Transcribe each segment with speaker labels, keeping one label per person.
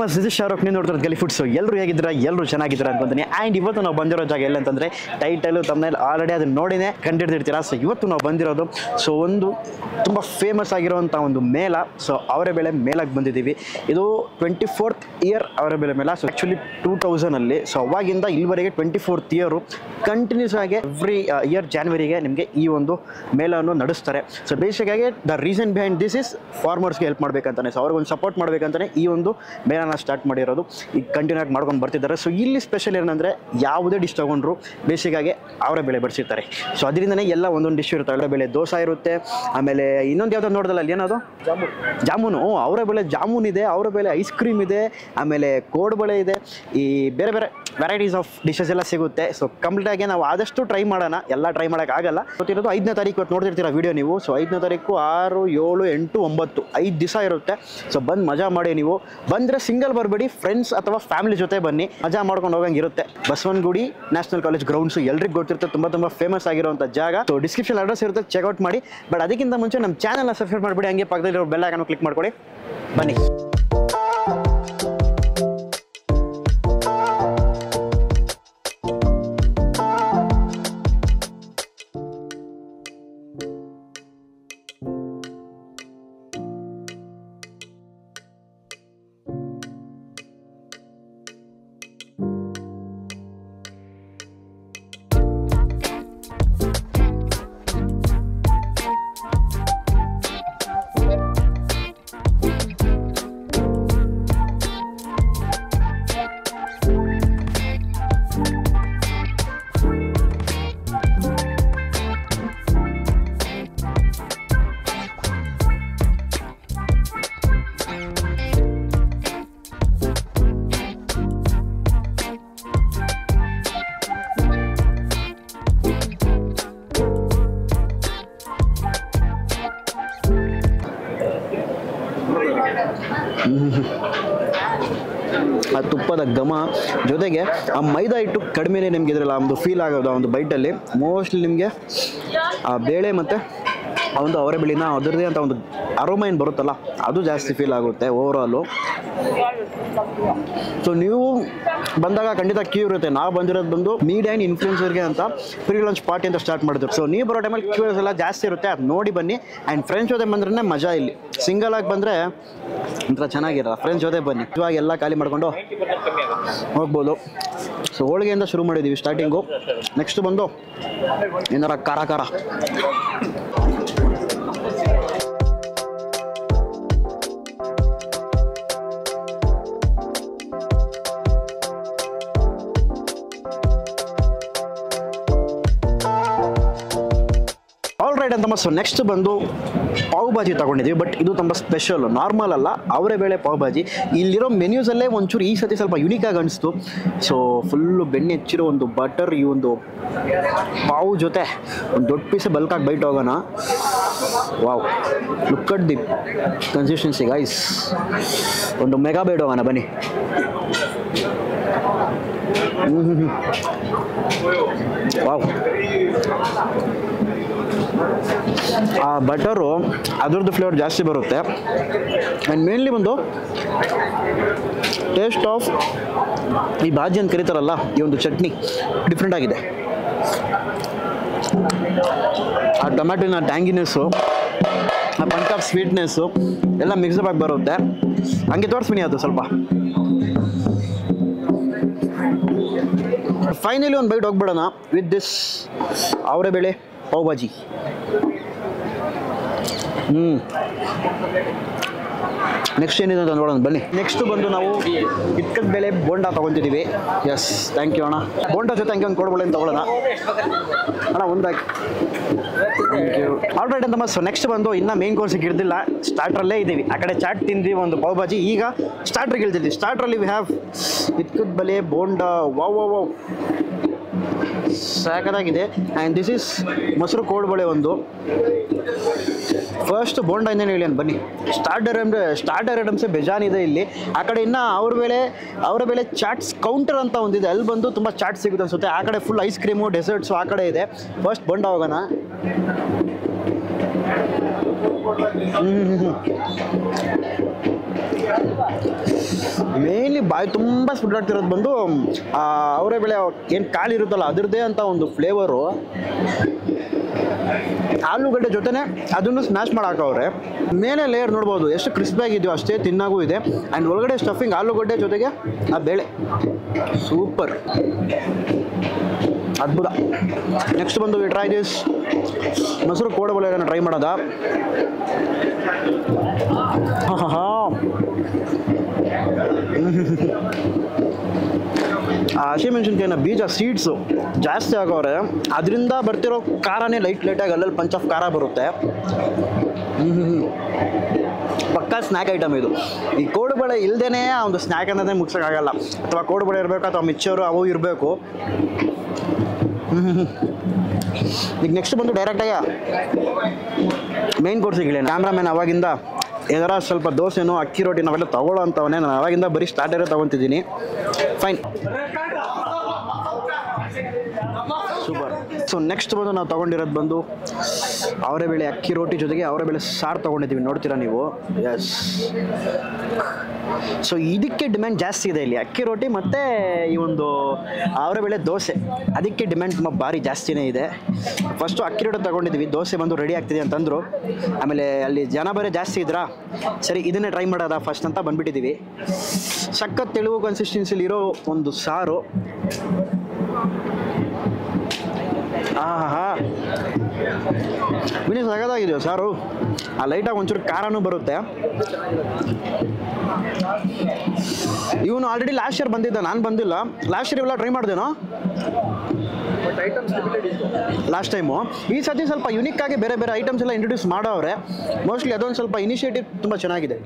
Speaker 1: ತಮ್ಮ this is Shahrukh ನೀವು ನೋಡ್ತಾರೆ ಗಲಿ ಫುಡ್ಸ್. ಎಲ್ಲರೂ ಹೇಗಿದ್ದೀರಾ? ಎಲ್ಲರೂ ಚೆನ್ನಾಗಿದ್ದೀರಾ ಅನ್ಕೊಂತೀನಿ. ಆ್ಯಂಡ್ ಇವತ್ತು ನಾವು ಬಂದಿರೋ ಜಾಗ ಎಲ್ಲಂತಂದರೆ ಟೈಟಲು ತಮ್ಮನೇಲಿ ಆಲ್ರೆಡಿ ಅದನ್ನ ನೋಡಿನೇ ಕಂಡಿಡ್ದಿರ್ತೀರಾ. ಸೊ ಇವತ್ತು ನಾವು ಬಂದಿರೋದು ಒಂದು ತುಂಬ ಫೇಮಸ್ ಆಗಿರುವಂಥ ಒಂದು ಮೇಳ. ಸೊ ಅವರೆಬೆಲೆ ಮೇಳಕ್ಕೆ ಬಂದಿದ್ದೀವಿ. ಇದು 24th ಇಯರ್ ಅವರೆಬೆಲೆ ಮೇಳ. So actually 2000ಅಲ್ಲಿ. ಸೊ ಅವಾಗಿಂದ ಇಲ್ಲಿವರೆಗೆ 24th ಇಯರು ಕಂಟಿನ್ಯೂಸ್ ಆಗಿ ಎವ್ರಿ ಇಯರ್ ಜಾನ್ವರಿಗೆ ನಿಮಗೆ ಈ ಒಂದು ಮೇಳವನ್ನು ನಡೆಸ್ತಾರೆ. ಸೊ ಬೇಸಿಕ್ಕಾಗಿ the reason behind this is ಫಾರ್ಮರ್ಸ್ಗೆ ಹೆಲ್ಪ್ ಮಾಡಬೇಕಂತಾನೆ. ಸೊ ಅವ್ರಿಗೊಂದು ಸಪೋರ್ಟ್ ಮಾಡಬೇಕಂತಾನೆ ಈ ಒಂದು ಮೇಳನ ಸ್ಟಾರ್ಟ್ ಮಾಡಿರೋದು. ಈಗ ಕಂಟಿನ್ಯೂ ಆಗಿ ಮಾಡ್ಕೊಂಡು ಬರ್ತಿದ್ದಾರೆ. ಸೊ ಇಲ್ಲಿ ಸ್ಪೆಷಲ್ ಏನಂದರೆ ಯಾವುದೇ ಡಿಶ್ ತೊಗೊಂಡ್ರು ಬೇಸಿಕ್ಕಾಗಿ ಅವರೆಬೆಲೆ ಬಡಿಸಿರ್ತಾರೆ. ಸೊ ಅದರಿಂದನೇ ಎಲ್ಲ ಒಂದೊಂದು ಡಿಶ್ ಇರುತ್ತೆ. ಅವರೆಬೆಲೆ ದೋಸೆ ಇರುತ್ತೆ, ಆಮೇಲೆ ಇನ್ನೊಂದು ಯಾವುದೋ ನೋಡಿದಲ್ಲ ಅಲ್ಲಿ ಏನದು ಜಾಮೂನು. ಅವರೆಬೆಲೆ ಜಾಮೂನ್ ಇದೆ, ಅವರೆಬೆಲೆ ಐಸ್ ಕ್ರೀಮ್ ಇದೆ, ಆಮೇಲೆ ಕೋಡ್ಬಳೆ ಇದೆ. ಈ ಬೇರೆ ಬೇರೆ ವೆರೈಟೀಸ್ ಆಫ್ ಡಿಶಸ್ ಎಲ್ಲ ಸಿಗುತ್ತೆ. ಸೊ ಕಂಪ್ಲೀಟಾಗಿ ನಾವು ಆದಷ್ಟು ಟ್ರೈ ಮಾಡೋಣ. ಎಲ್ಲ ಟ್ರೈ ಮಾಡೋಕ್ಕಾಗಲ್ಲ. ಗೊತ್ತಿರೋದು 5ನೇ ತಾರೀಕು ಇವತ್ತು ನೋಡ್ತಿರ್ತೀರ ವೀಡಿಯೋ ನೀವು. ಸೊ 5ನೇ ತಾರೀಕು 6, 7, 8, 9 5 ದಿವಸ ಇರುತ್ತೆ. ಸೊ ಬಂದು ಮಜಾ ಮಾಡಿ. ನೀವು ಬಂದರೆ ಸಿಂಗಲ್ ಬರಬೇಡಿ, ಫ್ರೆಂಡ್ಸ್ ಅಥವಾ ಫ್ಯಾಮಿಲಿ ಜೊತೆ ಬನ್ನಿ, ಮಜಾ ಮಾಡ್ಕೊಂಡು ಹೋಗಂಗೆ ಇರುತ್ತೆ. ಬಸವನಗುಡಿ ನ್ಯಾಷನಲ್ ಕಾಲೇಜ್ ಗ್ರೌಂಡ್ಸು ಎಲ್ರಿಗೂ ಗೊತ್ತಿರುತ್ತೆ, ತುಂಬ ಫೇಮಸ್ ಆಗಿರುವಂಥ ಜಾಗ. ಸೊ ಡಿಸ್ಕ್ರಿಪ್ಷನ್ ಅಡ್ರೆಸ್ ಇರುತ್ತೆ, ಚೆಕ್ಔಟ್ ಮಾಡಿ. ಬಟ್ ಅದಕ್ಕಿಂತ ಮುಂಚೆ ನಮ್ಮ ಚಾನಲ್ನ ಸಬ್ಸ್ಕ್ರೈಬ್ ಮಾಡಿಬಿಡಿ. ಹಂಗೆ ಪಕ್ಕದಲ್ಲಿರೋ ಬೆಲ್ ಐಕಾನ್ ಕ್ಲಿಕ್ ಮಾಡ್ಕೊಳ್ಳಿ. ಬನ್ನಿ. ಆ ತುಪ್ಪದ ಘಮ ಜೊತೆಗೆ ಆ ಮೈದಾ ಹಿಟ್ಟು ಕಡಿಮೆನೇ ನಿಮ್ಗೆ ಇದರಲ್ಲ ಒಂದು ಫೀಲ್ ಆಗೋದು. ಆ ಒಂದು ಬೈಟಲ್ಲಿ ಮೋಸ್ಟ್ಲಿ ನಿಮಗೆ ಆ ಬೇಳೆ ಮತ್ತು ಆ ಒಂದು ಅವರೆಬೆಳೆನ ಅದರದೇ ಅಂತ ಒಂದು ಅರೋಮಾ ಏನು ಬರುತ್ತಲ್ಲ ಅದು ಜಾಸ್ತಿ ಫೀಲ್ ಆಗುತ್ತೆ ಓವರಾಲು. ಸೊ ನೀವು ಬಂದಾಗ ಖಂಡಿತ ಕ್ಯೂ ಇರುತ್ತೆ. ನಾವು ಬಂದಿರೋದು ಬಂದು ಮೀಡಿಯಾ ಆ್ಯಂಡ್ ಇನ್ಫ್ಲೂಯೆನ್ಸರ್ಗೆ ಅಂತ ಪ್ರೀ ಲಾಂಚ್ ಪಾರ್ಟಿ ಅಂತ ಸ್ಟಾರ್ಟ್ ಮಾಡಿದ್ರು. ಸೊ ನೀವು ಬರೋ ಟೈಮಲ್ಲಿ ಕ್ಯೂಸ್ ಎಲ್ಲ ಜಾಸ್ತಿ ಇರುತ್ತೆ, ಅದು ನೋಡಿ ಬನ್ನಿ. ಆ್ಯಂಡ್ ಫ್ರೆಂಡ್ಸ್ ಜೊತೆ ಬಂದ್ರೆ ಮಜಾ. ಇಲ್ಲಿ ಸಿಂಗಲ್ ಆಗಿ ಬಂದರೆ ಒಂಥರ ಚೆನ್ನಾಗಿರಲ್ಲ. ಫ್ರೆಂಡ್ಸ್ ಜೊತೆ ಬನ್ನಿ, ಇವಾಗ ಎಲ್ಲ ಖಾಲಿ ಮಾಡ್ಕೊಂಡು ಹೋಗ್ಬೋದು. ಸೊ ಹೋಳಿಗೆಯಿಂದ ಶುರು ಮಾಡಿದ್ದೀವಿ ಸ್ಟಾರ್ಟಿಂಗು. ನೆಕ್ಸ್ಟ್ ಬಂದು ಏನಾರ ಖಾರ ಅಂತಮ್ಮ. ಸೊ ನೆಕ್ಸ್ಟ್ ಬಂದು ಪಾವ್ ಭಾಜಿ ತಗೊಂಡಿದ್ದೀವಿ. ಬಟ್ ಇದು ತುಂಬ ಸ್ಪೆಷಲ್, ನಾರ್ಮಲ್ ಅಲ್ಲ, ಅವರೆಬೇಳೆ ಪಾವ್ ಭಾಜಿ. ಇಲ್ಲಿರೋ ಮೆನ್ಯೂಸಲ್ಲೇ ಒಂಚೂರು ಈ ಸತಿ ಸ್ವಲ್ಪ ಯುನೀಕಾಗಿ ಅನಿಸ್ತು. ಸೊ ಫುಲ್ಲು ಬೆಣ್ಣೆ ಹೆಚ್ಚಿರೋ ಒಂದು ಬಟರ್, ಈ ಒಂದು ಪಾವು ಜೊತೆ ಒಂದು ದೊಡ್ಡ ಪೀಸೆ ಬಲ್ಕಾಗಿ ಬೈಟ್ ಹೋಗೋಣ. Wow, look at the consistency guys. ಒಂದು ಮೆಗಾ ಬೈಟ್ ಹೋಗೋಣ ಬನ್ನಿ. ವಾವ್, ಆ ಬಟರು ಅದ್ರದ್ದು ಫ್ಲೇವರ್ ಜಾಸ್ತಿ ಬರುತ್ತೆ. ಆ್ಯಂಡ್ ಮೇನ್ಲಿ ಒಂದು ಟೇಸ್ಟ್ ಆಫ್ ಈ ಭಾಜಿ ಅಂತ ಕರೀತಾರಲ್ಲ, ಈ ಒಂದು ಚಟ್ನಿ ಡಿಫ್ರೆಂಟ್ ಆಗಿದೆ. ಆ ಟೊಮ್ಯಾಟೊನ ಟ್ಯಾಂಗಿನೆಸ್ಸು, ಆ ಬಂಕ್ ಆಫ್ ಸ್ವೀಟ್ನೆಸ್ಸು ಎಲ್ಲ ಮಿಕ್ಸಪ್ ಆಗಿ ಬರುತ್ತೆ. ಹಂಗೆ ತೋರಿಸ್ಬಿನಿ ಅದು ಸ್ವಲ್ಪ. ಫೈನಲಿ ಒಂದು ಬೈಟ್ ಹೋಗ್ಬಿಡೋಣ ವಿತ್ ದಿಸ್ ಅವರೆಬೇಳೆ ಪಾವ್ ಭಾಜಿ. ನೆಕ್ಸ್ಟ್ ಏನಿದೆ ಅಂತ ನೋಡೋಣ ಬನ್ನಿ. ನೆಕ್ಸ್ಟ್ ಬಂದು ನಾವು ಇಟ್ಕದ ಬೆಳೆ ಬೋಂಡಾ ತೊಗೊತಿದ್ದೀವಿ. ಎಸ್, ಥ್ಯಾಂಕ್ ಯು ಅಣ್ಣ. ಬೋಂಡಾ ಜೊತೆ ಹಂಗೆ ಒಂದು ಕೋಡ್ಬಳೆ ಅಂತ ತೊಗೊಳ್ಳೋಣ ಅಣ್ಣ. ಒಂದು ಥ್ಯಾಂಕ್ ಯು. ಆಲ್ರೈಟ್ ಅಂತಮ್ಮ. ಸೊ ನೆಕ್ಸ್ಟ್ ಬಂದು ಇನ್ನೂ ಮೇನ್ ಕೋರ್ಸಿಗೆ ಇರ್ದಿಲ್ಲ, ಸ್ಟಾರ್ಟ್ರಲ್ಲೇ ಇದ್ದೀವಿ. ಆ ಕಡೆ ಚಾಟ್ ತಿಂದ್ವಿ, ಒಂದು ಪಾವ್ ಭಾಜಿ. ಈಗ ಸ್ಟಾರ್ಟ್ರಿಗೆ ಇಳ್ತಿದ್ವಿ. ಸ್ಟಾರ್ಟ್ರಲ್ಲಿ ವಿ ಹ್ಯಾವ್ ಇಟ್ಕದ ಬೆಲೆ ಬೋಂಡಾ. ವಾವ್ ವಾವ್ ವಾವ್, ಸಾಕದಾಗಿದೆ. And this is mosaru kodubale ಒಂದು. ಫಸ್ಟ್ ಬೋಂಡಾ ಇಂದೇನು ಹೇಳಿ ಅಂತ ಬನ್ನಿ. ಸ್ಟಾರ್ಟರ್ ಐಟಮ್ಸೇ ಬೇಜಾನಿದೆ ಇಲ್ಲಿ. ಆ ಕಡೆ ಇನ್ನು ಅವರ ಬೆಲೆ ಚಾಟ್ಸ್ ಕೌಂಟರ್ ಅಂತ ಒಂದಿದೆ, ಅಲ್ಲಿ ಬಂದು ತುಂಬ ಚಾಟ್ ಸಿಗುತ್ತೆ ಅನ್ಸುತ್ತೆ. ಆ ಕಡೆ ಫುಲ್ ಐಸ್ ಕ್ರೀಮು ಡೆಸರ್ಟ್ಸು ಆ ಕಡೆ ಇದೆ. ಫಸ್ಟ್ ಬೋಂಡಾ ಹೋಗೋಣ. ಮೇನ್ಲಿ ಬಾಯಿ ತುಂಬ ಸ್ಪ್ರೆಡ್ ಆಗ್ತಿರೋದು ಬಂದು ಅವರೇ ಬೆಳೆ ಏನು ಕಾಲಿರುತ್ತಲ್ಲ ಅದರದ್ದೇ ಅಂತ ಒಂದು ಫ್ಲೇವರು. ಆಲೂಗಡ್ಡೆ ಜೊತೆನೆ ಅದನ್ನು ಸ್ಮ್ಯಾಶ್ ಮಾಡಾಕವ್ರೆ. ಮೇಲೆ ಲೇಯರ್ ನೋಡ್ಬೋದು ಎಷ್ಟು ಕ್ರಿಸ್ಪಿಯಾಗಿದೆಯೋ ಅಷ್ಟೇ ತಿನ್ನಾಗೂ ಇದೆ. ಆ್ಯಂಡ್ ಒಳಗಡೆ ಸ್ಟಫಿಂಗ್ ಆಲೂಗಡ್ಡೆ ಜೊತೆಗೆ ಆ ಬೇಳೆ ಸೂಪರ್, ಅದ್ಭುತ. ನೆಕ್ಸ್ಟ್ ಬಂದು ವಿ ಟ್ರೈ ದಿಸ್ ಮೊಸರು ಕೋಡುಬಳೆಯನ್ನು ಟ್ರೈ ಮಾಡೋದ. ಆ ಹಸಿಮೆಣಸಿನ್ಕಾಯಿನ ಬೀಜ ಸೀಡ್ಸು ಜಾಸ್ತಿ ಹಾಕೋರೆ, ಅದರಿಂದ ಬರ್ತಿರೋ ಖಾರನೇ ಲೈಟಾಗಿ ಅಲ್ಲಲ್ಲಿ ಪಂಚ್ ಆಫ್ ಖಾರ ಬರುತ್ತೆ. ಪಕ್ಕಾ ಸ್ನ್ಯಾಕ್ ಐಟಮ್ ಇದು. ಈ ಕೋಡುಬಳೆ ಇಲ್ಲದೇ ಆ ಒಂದು ಸ್ನ್ಯಾಕ್ ಅನ್ನೋದೇ ಮುಗ್ಸೋಕ್ಕಾಗಲ್ಲ. ಅಥವಾ ಕೋಡುಬಳೆ ಇರಬೇಕು ಅಥವಾ ಮಿಕ್ಚರು ಅವು ಇರಬೇಕು. ಈಗ ನೆಕ್ಸ್ಟ್ ಬಂದು ಡೈರೆಕ್ಟಾಗಿ ಮೇನ್ ಕೋರ್ಸಿಗೆ ಕ್ಯಾಮ್ರಾಮನ್ ಅವಾಗಿಂದ ಏನಾರ ಸ್ವಲ್ಪ ದೋಸೆನೋ ಅಕ್ಕಿ ರೋಟಿ ನಾವೆಲ್ಲ ತೊಗೊಳ್ಳೋ ಅಂತವನೇ. ನಾನು ಅವಾಗಿಂದ ಬರೀ ಸ್ಟಾರ್ಟರೇ ತೊಗೊತಿದ್ದೀನಿ. Fine, super. ಸೊ ನೆಕ್ಸ್ಟ್ ಬಂದು ನಾವು ತೊಗೊಂಡಿರೋದು ಬಂದು ಅವರೆಬೇಳೆ ಅಕ್ಕಿ ರೋಟಿ ಜೊತೆಗೆ ಅವರೆಬೇಳೆ ಸಾರು ತೊಗೊಂಡಿದ್ದೀವಿ, ನೋಡ್ತೀರಾ ನೀವು. ಎಸ್, ಸೊ ಇದಕ್ಕೆ ಡಿಮ್ಯಾಂಡ್ ಜಾಸ್ತಿ ಇದೆ ಇಲ್ಲಿ, ಅಕ್ಕಿ ರೋಟಿ ಮತ್ತು ಈ ಒಂದು ಅವರೆಬೇಳೆ ದೋಸೆ. ಅದಕ್ಕೆ ಡಿಮ್ಯಾಂಡ್ ತುಂಬ ಭಾರಿ ಜಾಸ್ತಿನೇ ಇದೆ. ಫಸ್ಟು ಅಕ್ಕಿ ರೋಟಿ ತೊಗೊಂಡಿದ್ದೀವಿ, ದೋಸೆ ಬಂದು ರೆಡಿ ಆಗ್ತಿದೆ ಅಂತಂದರು. ಆಮೇಲೆ ಅಲ್ಲಿ ಜನ ಬೇರೆ ಜಾಸ್ತಿ ಇದ್ರಾ, ಸರಿ ಇದನ್ನೇ ಟ್ರೈ ಮಾಡೋದ ಫಸ್ಟ್ ಅಂತ ಬಂದುಬಿಟ್ಟಿದ್ದೀವಿ. ಸಖತ್ ತೆಳುವು ಕನ್ಸಿಸ್ಟೆನ್ಸಿಲಿರೋ ಒಂದು ಸಾರು. ವಿನಿ ಸಗದಾಗಿದೆಯೋ ಸಾರು. ಆ ಲೈಟಾಗಿ ಒಂಚೂರು ಖಾರನೂ ಬರುತ್ತೆ. ಇವನು ಆಲ್ರೆಡಿ ಲಾಸ್ಟ್ ಇಯರ್ ಬಂದಿದ್ದ, ನಾನು ಬಂದಿಲ್ಲ. ಲಾಸ್ಟ್ ಇಯರ್ ಇವೆಲ್ಲ ಟ್ರೈ ಮಾಡಿದೆನೋ ಲಾಸ್ಟ್ ಟೈಮು. ಈ ಸತಿ ಸ್ವಲ್ಪ ಯುನಿಕ್ ಆಗಿ ಬೇರೆ ಬೇರೆ ಐಟಮ್ಸ್ ಎಲ್ಲ ಇಂಟ್ರೊಡ್ಯೂಸ್ ಮಾಡೋವ್ರೆ. ಮೋಸ್ಟ್ಲಿ ಅದೊಂದು ಸ್ವಲ್ಪ ಇನಿಷಿಯೇಟಿವ್ ತುಂಬ ಚೆನ್ನಾಗಿದೆ.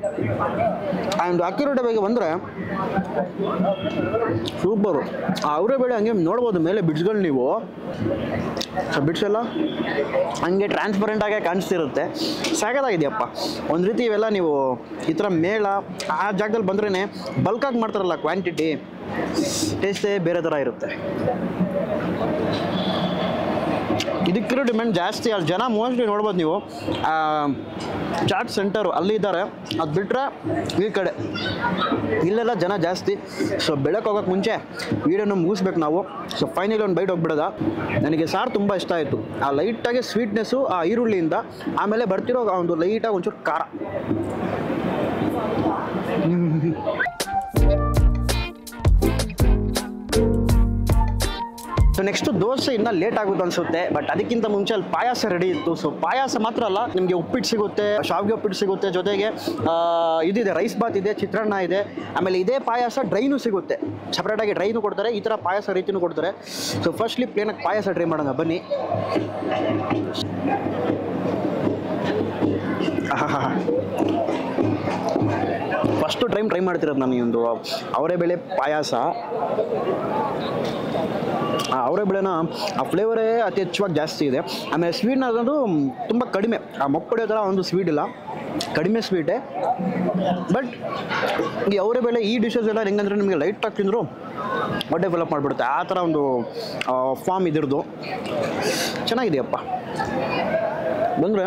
Speaker 1: ಆ್ಯಂಡ್ ಅಕ್ಕಿ ರೋಟಿ ಬಗ್ಗೆ ಬಂದರೆ ಸೂಪರು. ಅವರೇ ಬೇಳೆ ಹಂಗೆ ನೋಡ್ಬೋದು ಮೇಲೆ ಬಿಡ್ಸ್ಗಳು ನೀವು. ಸೊ ಬಿಡ್ಸ್ ಎಲ್ಲ ಹಂಗೆ ಟ್ರಾನ್ಸ್ಪರೆಂಟಾಗೆ ಕಾಣಿಸ್ತಿರುತ್ತೆ. ಸಾಕಾಗಿದೆಯಪ್ಪ. ಒಂದು ರೀತಿ ಇವೆಲ್ಲ ನೀವು ಈ ಥರ ಮೇಳ ಆ ಜಾಗದಲ್ಲಿ ಬಂದ್ರೇ ಬಲ್ಕಾಗಿ ಮಾಡ್ತಾರಲ್ಲ, ಕ್ವಾಂಟಿಟಿ ಟೇಸ್ಟೇ ಬೇರೆ ಥರ ಇರುತ್ತೆ. ಇದಕ್ಕಿರೋ ಡಿಮ್ಯಾಂಡ್ ಜಾಸ್ತಿ. ಅಲ್ಲಿ ಜನ ಮೋಸ್ಟ್ಲಿ ನೋಡ್ಬೋದು ನೀವು, ಚಾಟ್ ಸೆಂಟರು ಅಲ್ಲಿ ಇದ್ದಾರೆ. ಅದು ಬಿಟ್ಟರೆ ಈ ಕಡೆ ಇಲ್ಲೆಲ್ಲ ಜನ ಜಾಸ್ತಿ. ಸೊ ಬೆಳಗ್ಗೆ ಹೋಗೋಕ್ಕೆ ಮುಂಚೆ ವೀಡಿಯೋನ ಮುಗಿಸ್ಬೇಕು ನಾವು. ಸೊ ಫೈನಲಿ ಒಂದು ಬೈಟ್ ಹೋಗ್ಬಿಡೋದ. ನನಗೆ ಸಾರು ತುಂಬ ಇಷ್ಟ ಆಯಿತು. ಆ ಲೈಟಾಗಿ ಸ್ವೀಟ್ನೆಸ್ಸು ಆ ಈರುಳ್ಳಿಯಿಂದ, ಆಮೇಲೆ ಬರ್ತಿರೋ ಒಂದು ಲೈಟಾಗಿ ಒಂಚೂರು ಖಾರ. ಸೊ ನೆಕ್ಸ್ಟು ದೋಸೆ ಇನ್ನೂ ಲೇಟ್ ಆಗುತ್ತೆ ಅನಿಸುತ್ತೆ. ಬಟ್ ಅದಕ್ಕಿಂತ ಮುಂಚೆ ಅಲ್ಲಿ ಪಾಯಸ ರೆಡಿ ಇತ್ತು. ಸೊ ಪಾಯಸ ಮಾತ್ರ ಅಲ್ಲ, ನಿಮಗೆ ಉಪ್ಪಿಟ್ಟು ಸಿಗುತ್ತೆ, ಶಾವಿಗೆ ಉಪ್ಪಿಟ್ಟು ಸಿಗುತ್ತೆ, ಜೊತೆಗೆ ಇದಿದೆ ರೈಸ್ ಬಾತ್ ಇದೆ, ಚಿತ್ರಾನ್ನ ಇದೆ. ಆಮೇಲೆ ಇದೇ ಪಾಯಸ ಡ್ರೈನೂ ಸಿಗುತ್ತೆ, ಸಪ್ರೇಟಾಗಿ ಡ್ರೈನೂ ಕೊಡ್ತಾರೆ, ಈ ಥರ ಪಾಯಸ ರೀತಿಯೂ ಕೊಡ್ತಾರೆ. ಸೊ ಫಸ್ಟ್ಲಿ ಪ್ಲೇನಾಗಿ ಪಾಯಸ ಟ್ರೈ ಮಾಡೋಣ ಬನ್ನಿ. ಫಸ್ಟು ಟ್ರೈ ಮಾಡ್ತಿರೋದು ನಾನು ಈ ಒಂದು ಅವರೆಬೇಳೆ ಪಾಯಸ. ಅವರೆಬೇಳೆನ ಆ ಫ್ಲೇವರೇ ಅತಿ ಹೆಚ್ಚಾಗಿ ಜಾಸ್ತಿ ಇದೆ. ಆಮೇಲೆ ಸ್ವೀಟ್ನ ಅದೊಂದು ತುಂಬ ಕಡಿಮೆ, ಆ ಮೊಪ್ಪೊಡೆ ಥರ ಒಂದು ಸ್ವೀಟ್ ಇಲ್ಲ, ಕಡಿಮೆ ಸ್ವೀಟೇ. ಬಟ್ ಈ ಅವರೆಬೇಳೆ ಈ ಡಿಶಸ್ ಎಲ್ಲ ಹೆಂಗಂದ್ರೆ ನಿಮಗೆ ಲೈಟಾಗಿ ತಿಂದರು ಹೊಟ್ಟೆ ಫಿಲಪ್ ಮಾಡಿಬಿಡುತ್ತೆ, ಆ ಥರ ಒಂದು ಫಾರ್ಮ್ ಇದ್ರದ್ದು. ಚೆನ್ನಾಗಿದೆಯಪ್ಪ. ಬಂದರೆ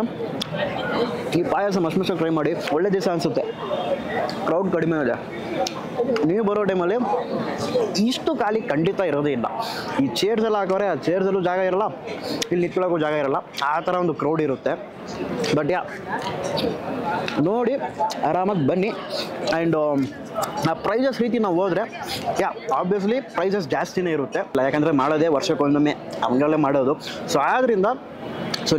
Speaker 1: ಈ ಪಾಯಸ ಮಸ್ತ್ ಟ್ರೈ ಮಾಡಿ, ಒಳ್ಳೆ ದಿವಸ ಅನಿಸುತ್ತೆ. ಕ್ರೌಡ್ ಕಡಿಮೆ ಇದೆ. ನೀವು ಬರೋ ಟೈಮಲ್ಲಿ ಇಷ್ಟು ಖಾಲಿ ಖಂಡಿತ ಇರೋದೇ ಇಲ್ಲ. ಈ ಚೇರ್ಸ್ ಎಲ್ಲ ಹಾಕೋರೆ, ಆ ಚೇರ್ಸಲ್ಲೂ ಜಾಗ ಇರಲ್ಲ, ಇಲ್ಲಿ ನಿಂತ್ಕೊಳ್ಳೋಕ್ಕೂ ಜಾಗ ಇರಲ್ಲ, ಆ ಥರ ಒಂದು ಕ್ರೌಡ್ ಇರುತ್ತೆ. ಬಟ್ ನೋಡಿ ಆರಾಮಾಗಿ ಬನ್ನಿ. ಆ್ಯಂಡ್ ಆ ಪ್ರೈಸಸ್ ರೀತಿ ನಾವು ಹೋದರೆ ಆಬ್ವಿಯಸ್ಲಿ ಪ್ರೈಸಸ್ ಜಾಸ್ತಿನೇ ಇರುತ್ತೆ. ಯಾಕಂದರೆ ಮಾಡೋದೇ ವರ್ಷಕ್ಕೊಂದೊಮ್ಮೆ ಹಂಗಲ್ಲೇ ಮಾಡೋದು. ಸೊ ಆದ್ದರಿಂದ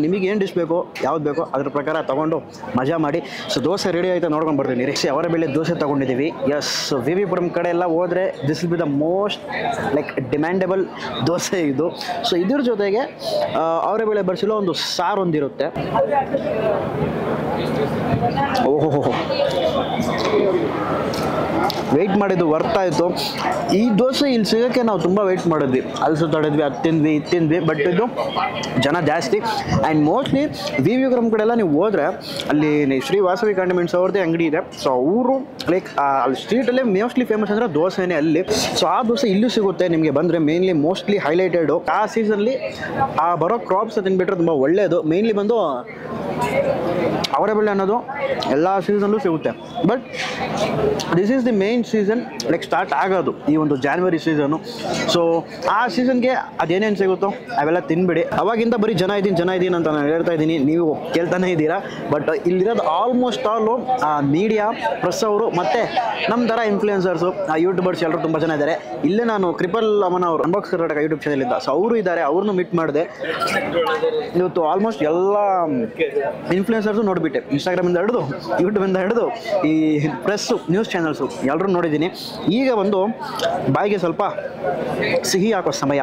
Speaker 1: ನಿಮಗೆ ಏನು ಡಿಶ್ ಬೇಕೋ, ಯಾವ್ದು ಬೇಕೋ ಅದ್ರ ಪ್ರಕಾರ ತೊಗೊಂಡು ಮಜಾ ಮಾಡಿ. ಸೊ ದೋಸೆ ರೆಡಿ ಆಯಿತಾ ನೋಡ್ಕೊಂಡು ಬರ್ತೀನಿ. ಅವರೆಬೇಳೆ ದೋಸೆ ತೊಗೊಂಡಿದ್ದೀವಿ. ಎಸ್, ವಿ ವಿ ಪುರಂ ಕಡೆ ಎಲ್ಲ ಹೋದರೆ this will be the most like demandable dosa ಇದು. ಸೊ ಇದ್ರ ಜೊತೆಗೆ ಅವರೆಬೇಳೆ ಬಡಿಸಿರೋ ಒಂದು ಸಾರು ಒಂದಿರುತ್ತೆ. ಓಹೋ, ವೆಯ್ಟ್ ಮಾಡಿದ್ದು ವರ್ತ್ ಆಯಿತು. ಈ ದೋಸೆ ಇಲ್ಲಿ ಸಿಗೋಕ್ಕೆ ನಾವು ತುಂಬ ವೆಯ್ಟ್ ಮಾಡಿದ್ವಿ, ಅಲ್ಲಿ ಸುತ್ತಾಡಿದ್ವಿ, ಅದು ತಿಂದ್ವಿ, ಇದು ತಿಂದ್ವಿ. ಬಟ್ ಇದು ಜನ ಜಾಸ್ತಿ. And mostly V V Puram ಕಡೆ ಎಲ್ಲ ನೀವು ಹೋದರೆ ಅಲ್ಲಿ ಶ್ರೀ ವಾಸವಿ ಕಾಂಡಿಮೆಂಟ್ಸ್ ಅವ್ರದ್ದೇ ಅಂಗಡಿ ಇದೆ. ಸೊ ಅವರು ಲೈಕ್ ಅಲ್ಲಿ ಸ್ಟ್ರೀಟಲ್ಲೇ ಮೋಸ್ಟ್ಲಿ ಫೇಮಸ್ ಅಂದರೆ ದೋಸೆನೇ ಅಲ್ಲಿ. ಸೊ ಆ ದೋಸೆ ಇಲ್ಲೂ ಸಿಗುತ್ತೆ ನಿಮಗೆ ಬಂದರೆ. ಮೇನ್ಲಿ ಮೋಸ್ಟ್ಲಿ ಹೈಲೈಟೆಡು ಆ ಸೀಸನ್ಲಿ ಆ ಬರೋ ಕ್ರಾಪ್ಸ್ ತಿಂದುಬಿಟ್ರೆ ತುಂಬ ಒಳ್ಳೆಯದು. ಮೇನ್ಲಿ ಬಂದು ಅವರೆಬೆಳ್ಳೆ ಅನ್ನೋದು ಎಲ್ಲ ಸೀಸನ್ಲೂ ಸಿಗುತ್ತೆ. But this is the main season, like start ಆಗೋದು ಈ ಒಂದು ಜಾನ್ವರಿ ಸೀಸನು. ಸೊ ಆ ಸೀಸನ್ಗೆ ಅದೇನೇನು ಸಿಗುತ್ತೋ ಅವೆಲ್ಲ ತಿನ್ಬಿಡಿ. ಅವಾಗಿಂದ ಬರೀ ಜನ ಇದ್ದೀನಿ ಅಂತ ನಾನು ಹೇಳ್ತಾ ಇದ್ದೀನಿ, ನೀವು ಕೇಳ್ತಾನೆ ಇದ್ದೀರಾ. ಬಟ್ ಇಲ್ಲಿರೋದು ಆಲ್ಮೋಸ್ಟ್ ಆಲು ಮೀಡಿಯಾ, ಪ್ರೆಸ್ ಅವರು ಮತ್ತು ನಮ್ಮ ಥರ ಇನ್ಫ್ಲೂಯೆನ್ಸರ್ಸು, ಯೂಟ್ಯೂಬರ್ಸ್ ಎಲ್ಲರೂ ತುಂಬ ಜನ ಇದ್ದಾರೆ. ಇಲ್ಲೇ ನಾನು ಕೃಪಲ್ ಅಮನ್ ಅವರು ಅನ್ಬಾಕ್ಸ್ ಕರ್ನಾಟಕ ಯೂಟ್ಯೂಬ್ ಚಾನಲ್ ಇದ್ದ, ಸೊ ಅವರು ಇದ್ದಾರೆ, ಅವ್ರನ್ನೂ ಮೀಟ್ ಮಾಡಿದೆ. ಇವತ್ತು ಆಲ್ಮೋಸ್ಟ್ ಎಲ್ಲ ಇನ್ಫ್ಲೂಯೆನ್ಸರ್ಸು ನೋಡಿಬಿಟ್ಟೆ, ಇನ್ಸ್ಟಾಗ್ರಾಮಿಂದ ಹಿಡಿದು ಯೂಟ್ಯೂಬಿಂದ ಹಿಡಿದು ಈ ಪ್ರೆಸ್ಸು, ನ್ಯೂಸ್ ಚಾನಲ್ಸು ಎಲ್ಲರೂ ನೋಡಿದ್ದೀನಿ. ಈಗ ಒಂದು ಬಾಯಿಗೆ ಸ್ವಲ್ಪ ಸಿಹಿ ಹಾಕೋ ಸಮಯ.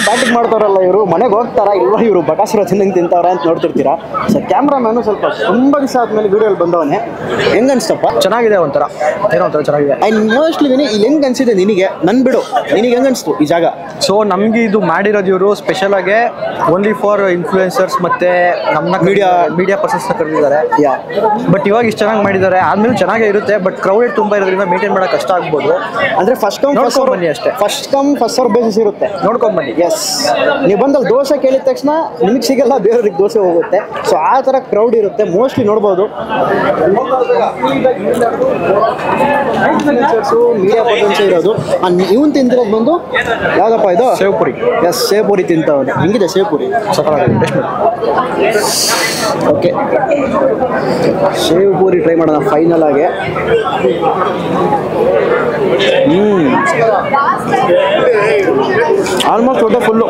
Speaker 1: ಬ್ಯಾಟಿಂಗ್ ಮಾಡ್ತಾರಲ್ಲ ಇವರು, ಮನೆಗೆ ಹೋಗ್ತಾರಾ ಇಲ್ವಾ ಇವರು ಬಕಾಸುರ ತಿನ್ನಂಗೆ ತಿಂತಾವ್ರ ಅಂತ ನೋಡ್ತಿರ್ತೀರಾ. ಸೊ ಕ್ಯಾಮ್ರಾಮ್ಯಾನು ಸ್ವಲ್ಪ ತುಂಬ ದಿವಸ ಆದಮೇಲೆ ವೀಡಿಯೋಲ್ಲಿ ಬಂದವನೇ. ಹೆಂಗೆ ಅನ್ಸ್ತಪ್ಪ?
Speaker 2: ಚೆನ್ನಾಗಿದೆ, ಒಂಥರ ಏನೋ ಒಂಥರ ಚೆನ್ನಾಗಿದೆ.
Speaker 1: ಆ್ಯಂಡ್ ಮೋಸ್ಟ್ಲಿ ವಿನಿ ಇಲ್ಲಿ ಹೆಂಗೆ ಅನಿಸಿದೆ ನಿನಗೆ? ನನ್ನ ಬಿಡು, ನಿನಗೆ ಹೆಂಗೆ ಅನಿಸ್ತು ಈ ಜಾಗ?
Speaker 2: ಸೊ ನಮಗೆ ಇದು ಮಾಡಿರೋದು ಇವರು ಸ್ಪೆಷಲ್ ಆಗಿ ಓನ್ಲಿ ಫಾರ್ ಇನ್ಫ್ಲೂಯೆನ್ಸರ್ಸ್ ಮತ್ತೆ ನಮ್ಮ ಮೀಡಿಯಾ ಪರ್ಸನ್ಸ್ನ ಕರೆದಿದ್ದಾರೆ. ಬಟ್ ಇವಾಗ ಇಷ್ಟು ಚೆನ್ನಾಗಿ ಮಾಡಿದ್ದಾರೆ, ಆದ್ಮೇಲೆ ಚೆನ್ನಾಗೇ ಇರುತ್ತೆ. ಬಟ್ ಕ್ರೌಡೆಡ್ ತುಂಬ ಇರೋದ್ರಿಂದ ಮೇಂಟೈನ್ ಮಾಡೋಕೆ ಕಷ್ಟ ಆಗ್ಬೋದು.
Speaker 1: ಅಂದರೆ ಫಸ್ಟ್ ಕಮ್
Speaker 2: ಬನ್ನಿ ಅಷ್ಟೇ,
Speaker 1: first come first serve basis ಇರುತ್ತೆ,
Speaker 2: ನೋಡ್ಕೊಂಬನ್ನಿ.
Speaker 1: ಎಸ್, ನೀವು ಬಂದಲ್ಲಿ ದೋಸೆ ಕೇಳಿದ ತಕ್ಷಣ ನಿಮಗೆ ಸಿಗಲ್ಲ, ಬೇರೆಯವ್ರಿಗೆ ದೋಸೆ ಹೋಗುತ್ತೆ. ಸೊ ಆ ಥರ ಕ್ರೌಡ್ ಇರುತ್ತೆ, ಮೋಸ್ಟ್ಲಿ ನೋಡ್ಬೋದು. ಮೀಡಿಯಾ ಪರ್ಸನ್ಸ್ ಇರೋದು. ಇವನು ತಿಂತಿರೋದು ಬಂದು ಯಾವುದಪ್ಪ ಇದು?
Speaker 2: ಸೇವ್ಪುರಿ.
Speaker 1: ಎಸ್, ಸೇವ್ಪುರಿ ತಿಂತವನು. ಹೆಂಗಿದೆ ಸೇವ್ಪುರಿ? ಓಕೆ, ಸೇವ್ಪುರಿ ಟ್ರೈ ಮಾಡೋಣ ಫೈನಲ್ ಆಗಿ. ಆಲ್ಮೋಸ್ಟ್ ಹೊಟ್ಟೆ ಫುಲ್ಲು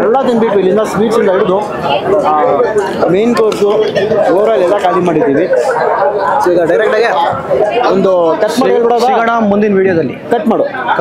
Speaker 1: ಎಲ್ಲ ತಿಂದ್ಬಿಟ್ಟು ಇಲ್ಲಿಂದ ಸ್ವೀಟ್ಸಿಂದ ಹಿಡಿದು ಮೇನ್ ಕೋರ್ಸು ಓವರಾಲ್ ಎಲ್ಲ ಖಾಲಿ ಮಾಡಿದ್ದೀವಿ. ಸೊ ಈಗ ಡೈರೆಕ್ಟಾಗಿ ಒಂದು ಕಟ್ ಮಾಡಿ ಹೇಳ್ಬಿಡೋಣ,
Speaker 2: ಮುಂದಿನ ವಿಡಿಯೋದಲ್ಲಿ
Speaker 1: ಕಟ್ ಮಾಡು.